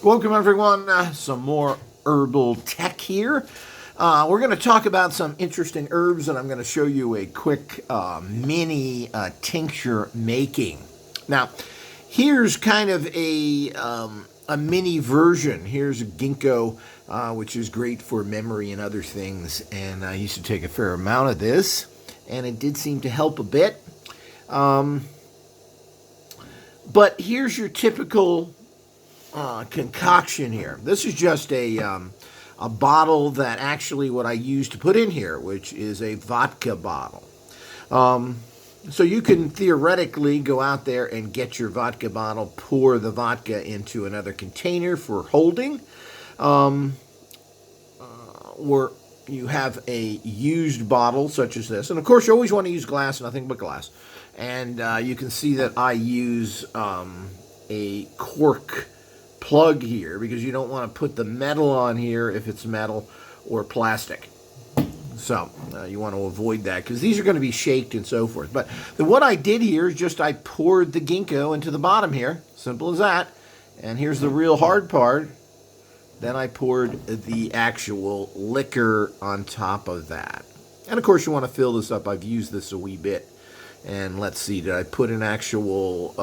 Welcome everyone, some more herbal tech here. We're going to talk about some interesting herbs, and I'm going to show you a quick mini tincture making. Now, here's kind of a mini version. Here's ginkgo, which is great for memory and other things, and I used to take a fair amount of this, and it did seem to help a bit. But here's your typical concoction here. This is just a bottle that actually what I used to put in here, which is a vodka bottle. So you can theoretically go out there and get your vodka bottle, pour the vodka into another container for holding, or you have a used bottle such as this. And of course you always want to use glass, nothing but glass. And you can see that I use a cork plug here because you don't want to put the metal on here if it's metal or plastic. So you want to avoid that because these are going to be shaked and so forth. But what I did here is just I poured the ginkgo into the bottom here. Simple as that. And here's the real hard part. Then I poured the actual liquor on top of that. And of course you want to fill this up. I've used this a wee bit. And let's see, did I put an actual,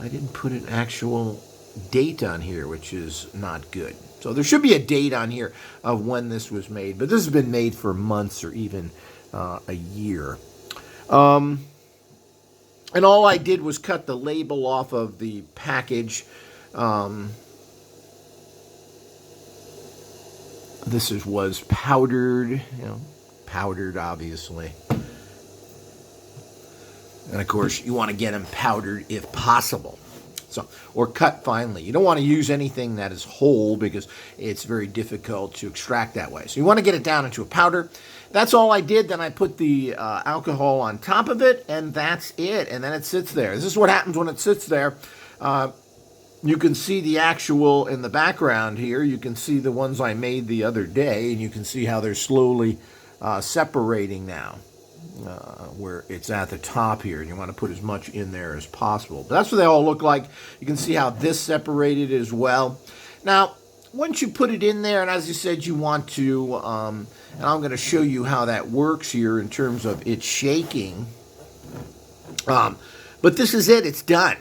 I didn't put an actual date on here, which is not good. So there should be a date on here of when this was made, but this has been made for months or even a year. And all I did was cut the label off of the package. This was powdered, powdered obviously. And of course, you want to get them powdered if possible. So, or cut finely. You don't want to use anything that is whole because it's very difficult to extract that way. So you want to get it down into a powder. That's all I did. Then I put the alcohol on top of it, and that's it. And then it sits there. This is what happens when it sits there. You can see the actual in the background here. You can see the ones I made the other day, and you can see how they're slowly separating now. Where it's at the top here, and you want to put as much in there as possible. But that's what they all look like. You can see how this separated as well. Now, once you put it in there, and as you said, you want to, and I'm going to show you how that works here in terms of it shaking. But this is it. It's done.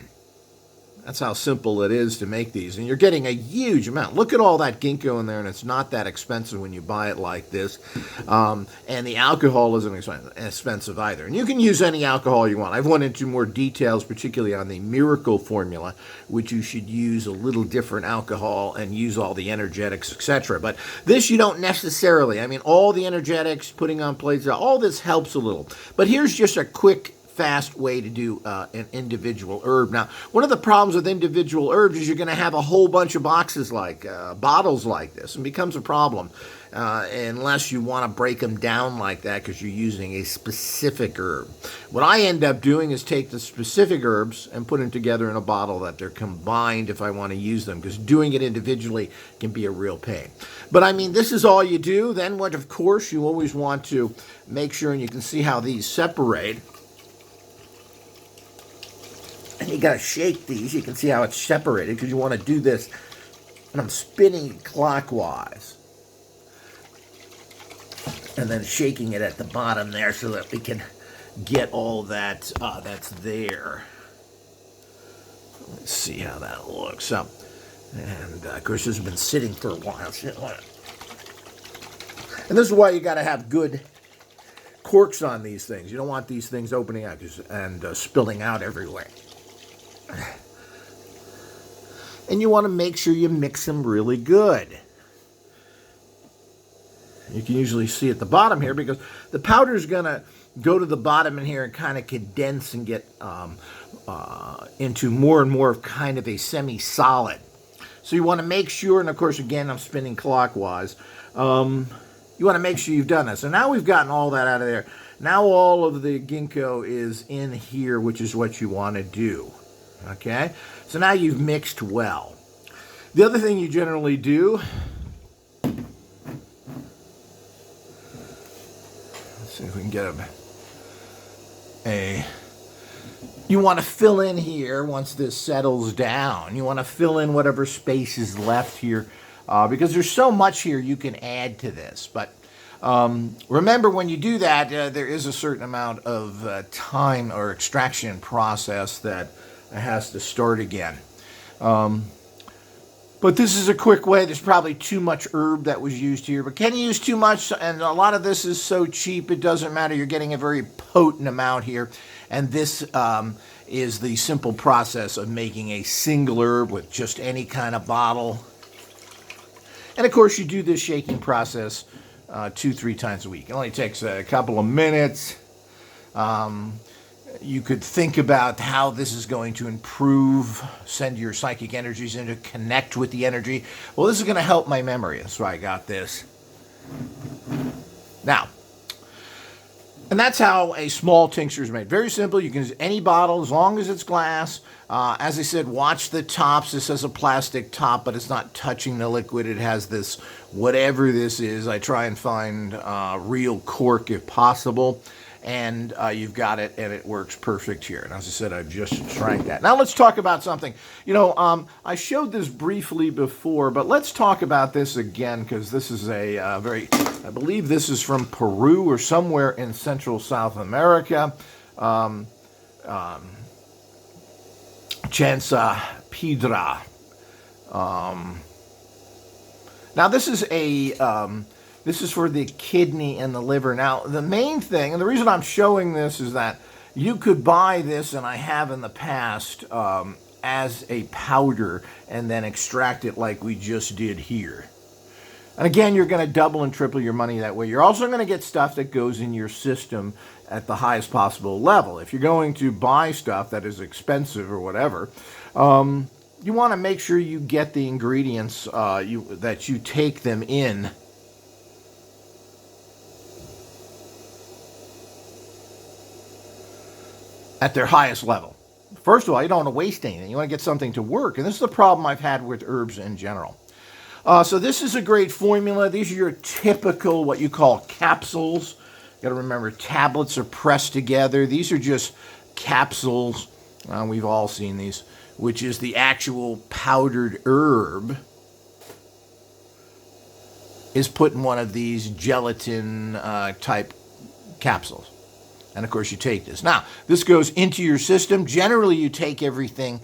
That's how simple it is to make these. And you're getting a huge amount. Look at all that ginkgo in there, and it's not that expensive when you buy it like this. And the alcohol isn't expensive either. And you can use any alcohol you want. I've went into more details, particularly on the Miracle formula, which you should use a little different alcohol and use all the energetics, etc. But this you don't necessarily. I mean, all the energetics, putting on plates, all this helps a little. But here's just a quick fast way to do an individual herb. Now, one of the problems with individual herbs is you're going to have a whole bunch of boxes like bottles like this, and becomes a problem unless you want to break them down like that because you're using a specific herb. What I end up doing is take the specific herbs and put them together in a bottle that they're combined if I want to use them, because doing it individually can be a real pain. But I mean, this is all you do. Then what, of course, you always want to make sure, and you can see how these separate. And you got to shake these. You can see how it's separated because you want to do this. And I'm spinning clockwise. And then shaking it at the bottom there so that we can get all that that's there. Let's see how that looks. So, and of course, this has been sitting for a while. And this is why you got to have good corks on these things. You don't want these things opening out and spilling out everywhere. And you want to make sure you mix them really good. You can usually see at the bottom here because the powder is going to go to the bottom in here and kind of condense and get into more and more of kind of a semi-solid. So you want to make sure, and of course, again, I'm spinning clockwise. You want to make sure you've done this. So now we've gotten all that out of there. Now all of the ginkgo is in here, which is what you want to do. Okay, so now you've mixed well. The other thing you generally do, let's see if we can get a You want to fill in here once this settles down. You want to fill in whatever space is left here because there's so much here you can add to this. But remember, when you do that, there is a certain amount of time or extraction process that has to start again. But this is a quick way. There's probably too much herb that was used here. But can you use too much? And a lot of this is so cheap, it doesn't matter. You're getting a very potent amount here. And this is the simple process of making a single herb with just any kind of bottle. And of course, you do this shaking process 2-3 times a week. It only takes a couple of minutes. You could think about how this is going to improve, send your psychic energies in to connect with the energy. Well, this is going to help my memory. That's why I got this. Now, and that's how a small tincture is made. Very simple. You can use any bottle as long as it's glass. As I said, watch the tops. This has a plastic top, but it's not touching the liquid. It has this, whatever this is. I try and find real cork if possible. And you've got it, and it works perfect here. And as I said, I just drank that. Now let's talk about something. You know, I showed this briefly before, but let's talk about this again, because this is a I believe this is from Peru or somewhere in Central South America. Chanca, Piedra. Now this is a... This is for the kidney and the liver. Now, the main thing, and the reason I'm showing this is that you could buy this, and I have in the past, as a powder and then extract it like we just did here. And again, you're going to double and triple your money that way. You're also going to get stuff that goes in your system at the highest possible level. If you're going to buy stuff that is expensive or whatever, you want to make sure you get the ingredients that you take them in at their highest level. First of all, you don't want to waste anything. You want to get something to work. And this is the problem I've had with herbs in general. So this is a great formula. These are your typical, what you call capsules. You got to remember, tablets are pressed together. These are just capsules. We've all seen these, which is the actual powdered herb is put in one of these gelatin type capsules. And, of course, you take this. Now, this goes into your system. Generally, you take everything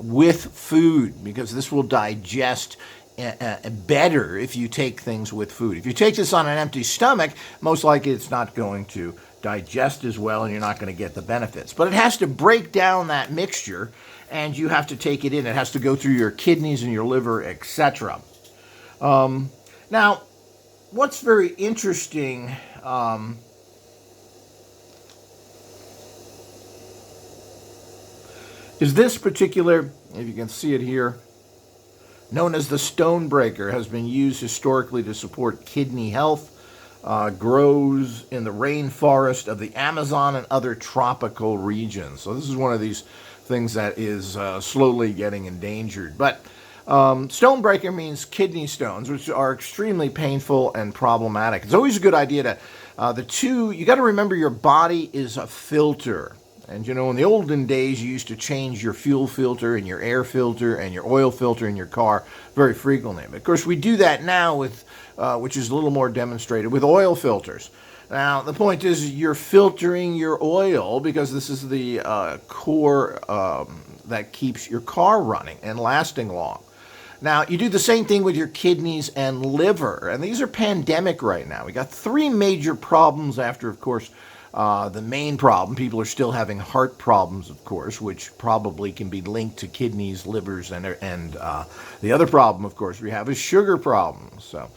with food because this will digest better if you take things with food. If you take this on an empty stomach, most likely it's not going to digest as well and you're not going to get the benefits. But it has to break down that mixture and you have to take it in. It has to go through your kidneys and your liver, etc. Now, what's very interesting... is this particular, if you can see it here, known as the stonebreaker, has been used historically to support kidney health, grows in the rainforest of the Amazon and other tropical regions. So this is one of these things that is slowly getting endangered. But stonebreaker means kidney stones, which are extremely painful and problematic. It's always a good idea to, you got to remember your body is a filter. And, you know, in the olden days, you used to change your fuel filter and your air filter and your oil filter in your car very frequently. But, of course, we do that now with, which is a little more demonstrated, with oil filters. Now, the point is you're filtering your oil because this is the core that keeps your car running and lasting long. Now, you do the same thing with your kidneys and liver. And these are pandemic right now. We got 3 major problems after, of course, the main problem. People are still having heart problems, of course, which probably can be linked to kidneys, livers, and the other problem, of course, we have is sugar problems. So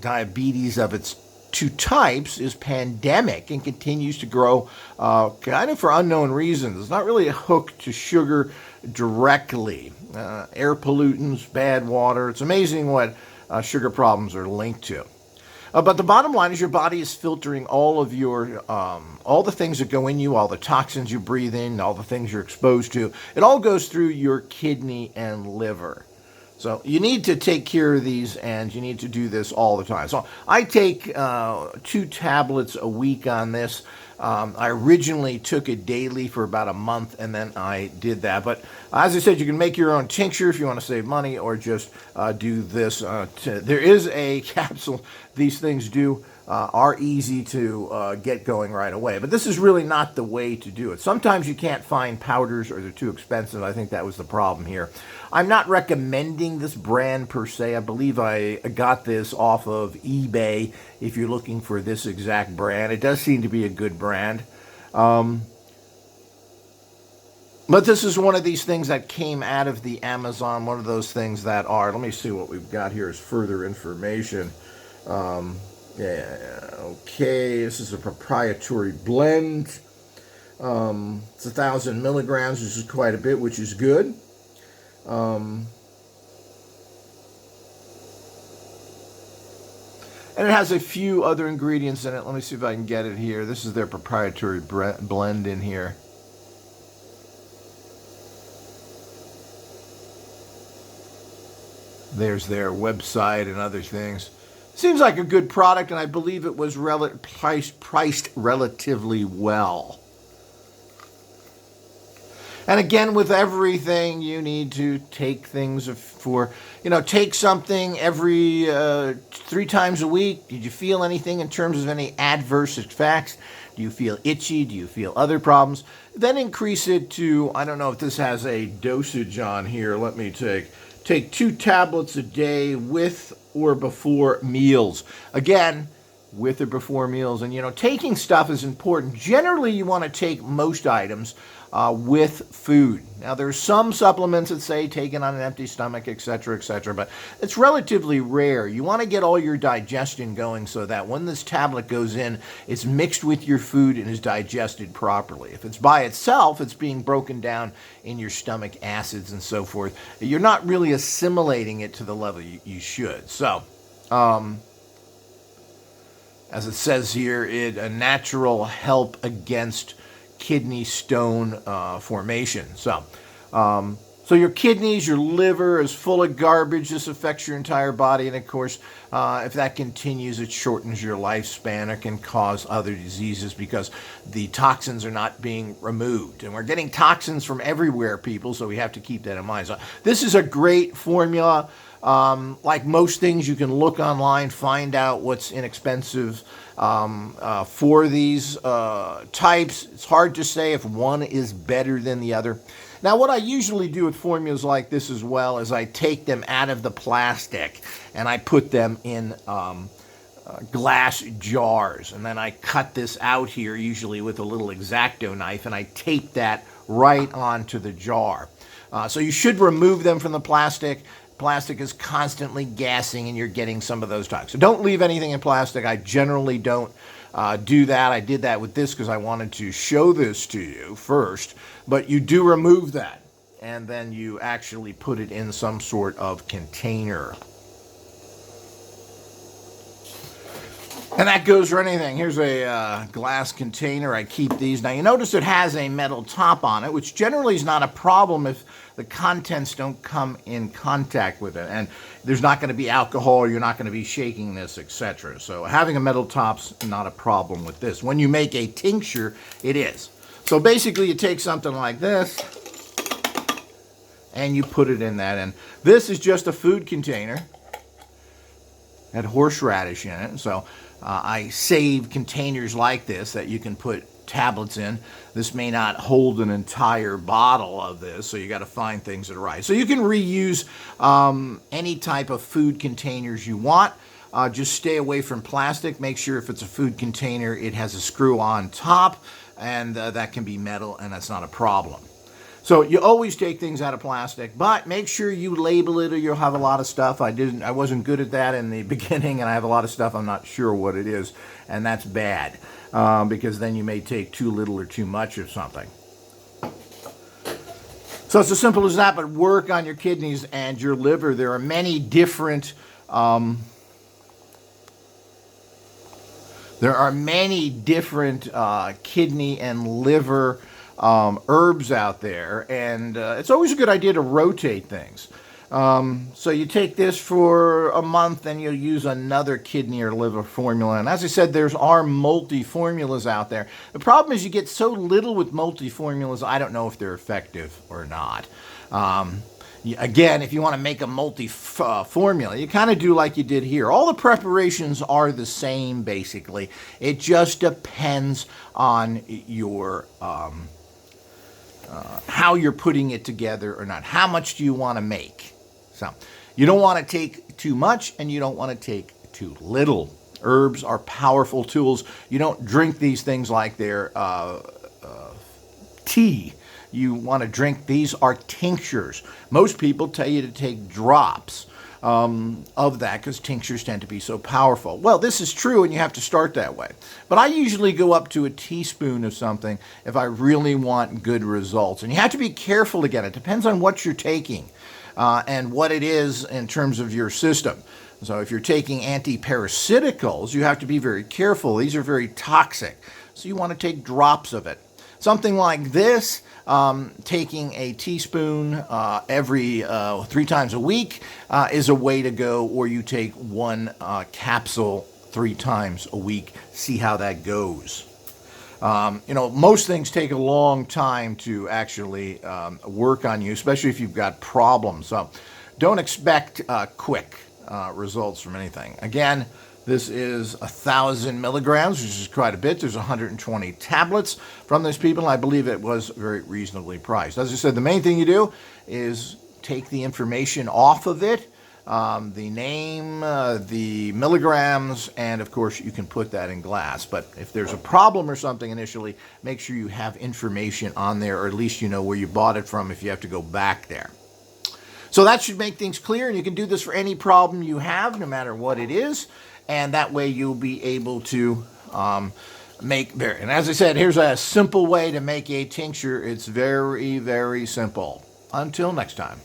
diabetes of its 2 types is pandemic and continues to grow kind of for unknown reasons. It's not really a hook to sugar directly. Air pollutants, bad water. It's amazing what sugar problems are linked to. But the bottom line is your body is filtering all of your, all the things that go in you, all the toxins you breathe in, all the things you're exposed to. It all goes through your kidney and liver. So you need to take care of these, and you need to do this all the time. So I take 2 tablets a week on this. I originally took it daily for about a month, and then I did that. But as I said, you can make your own tincture if you want to save money, or just do this. There is a capsule. These things are easy to get going right away. But this is really not the way to do it. Sometimes you can't find powders, or they're too expensive. I think that was the problem here. I'm not recommending this brand per se. I believe I got this off of eBay if you're looking for this exact brand. It does seem to be a good brand. But this is one of these things that came out of the Amazon, one of those things that are, let me see what we've got here as further information. Okay, this is a proprietary blend. It's 1,000 milligrams, which is quite a bit, which is good. And it has a few other ingredients in it. Let me see if I can get it here. This is their proprietary blend in here. There's their website and other things. Seems like a good product, and I believe it was priced relatively well. And again, with everything, you need to take things take something every 3 times a week. Did you feel anything in terms of any adverse effects? Do you feel itchy? Do you feel other problems? Then increase it to, I don't know if this has a dosage on here. Let me take 2 tablets a day with or before meals. Again, with or before meals. And, taking stuff is important. Generally, you want to take most items with food. Now, there's some supplements that say taken on an empty stomach, etc., but it's relatively rare. You want to get all your digestion going so that when this tablet goes in, it's mixed with your food and is digested properly. If it's by itself, it's being broken down in your stomach, acids and so forth. You're not really assimilating it to the level you should. So, as it says here, a natural help against kidney stone formation. So your kidneys, your liver is full of garbage. This affects your entire body. And of course, if that continues, it shortens your lifespan. It can cause other diseases because the toxins are not being removed. And we're getting toxins from everywhere, people, so we have to keep that in mind. So this is a great formula. Like most things, you can look online, find out what's inexpensive for these types. It's hard to say if one is better than the other. Now, what I usually do with formulas like this as well is I take them out of the plastic and I put them in glass jars. And then I cut this out here, usually with a little X-Acto knife, and I tape that right onto the jar. So you should remove them from the plastic. Plastic is constantly gassing and you're getting some of those toxins. So don't leave anything in plastic. I generally don't do that. I did that with this because I wanted to show this to you first. But you do remove that, and then you actually put it in some sort of container. And that goes for anything. Here's a glass container. I keep these. Now, you notice it has a metal top on it, which generally is not a problem if the contents don't come in contact with it. And there's not going to be alcohol, you're not going to be shaking this, etc. So having a metal top's not a problem with this. When you make a tincture, it is. So basically, you take something like this, and you put it in that. And this is just a food container. It had horseradish in it. So I save containers like this that you can put tablets in. This may not hold an entire bottle of this, so you got to find things that are right. So you can reuse any type of food containers you want. Just stay away from plastic. Make sure if it's a food container, it has a screw on top, and that can be metal, and that's not a problem. So you always take things out of plastic, but make sure you label it or you'll have a lot of stuff. I wasn't good at that in the beginning, and I have a lot of stuff I'm not sure what it is, and that's bad because then you may take too little or too much of something. So it's as simple as that, but work on your kidneys and your liver. There are many different kidney and liver herbs out there, and it's always a good idea to rotate things. So you take this for a month, and you'll use another kidney or liver formula. And as I said, there's are multi-formulas out there. The problem is you get so little with multi-formulas, I don't know if they're effective or not. Again, if you want to make a multi-formula, you kind of do like you did here. All the preparations are the same, basically. It just depends on your how you're putting it together or not. How much do you want to make? So you don't want to take too much, and you don't want to take too little. Herbs are powerful tools. You don't drink these things like they're tea. You want to drink, these are tinctures. Most people tell you to take drops of that because tinctures tend to be so powerful. Well, this is true, and you have to start that way. But I usually go up to a teaspoon of something if I really want good results. And you have to be careful again. It depends on what you're taking and what it is in terms of your system. So if you're taking antiparasiticals, you have to be very careful. These are very toxic. So you want to take drops of it. Something like this, taking a teaspoon every 3 times a week is a way to go, or you take 1 capsule 3 times a week. See how that goes. Most things take a long time to actually work on you, especially if you've got problems. So don't expect quick results from anything. Again, this is 1,000 milligrams, which is quite a bit. There's 120 tablets from these people. I believe it was very reasonably priced. As I said, the main thing you do is take the information off of it, the name, the milligrams, and of course you can put that in glass. But if there's a problem or something initially, make sure you have information on there, or at least you know where you bought it from if you have to go back there. So that should make things clear, and you can do this for any problem you have, no matter what it is. And that way you'll be able to and as I said, here's a simple way to make a tincture. It's very, very simple. Until next time.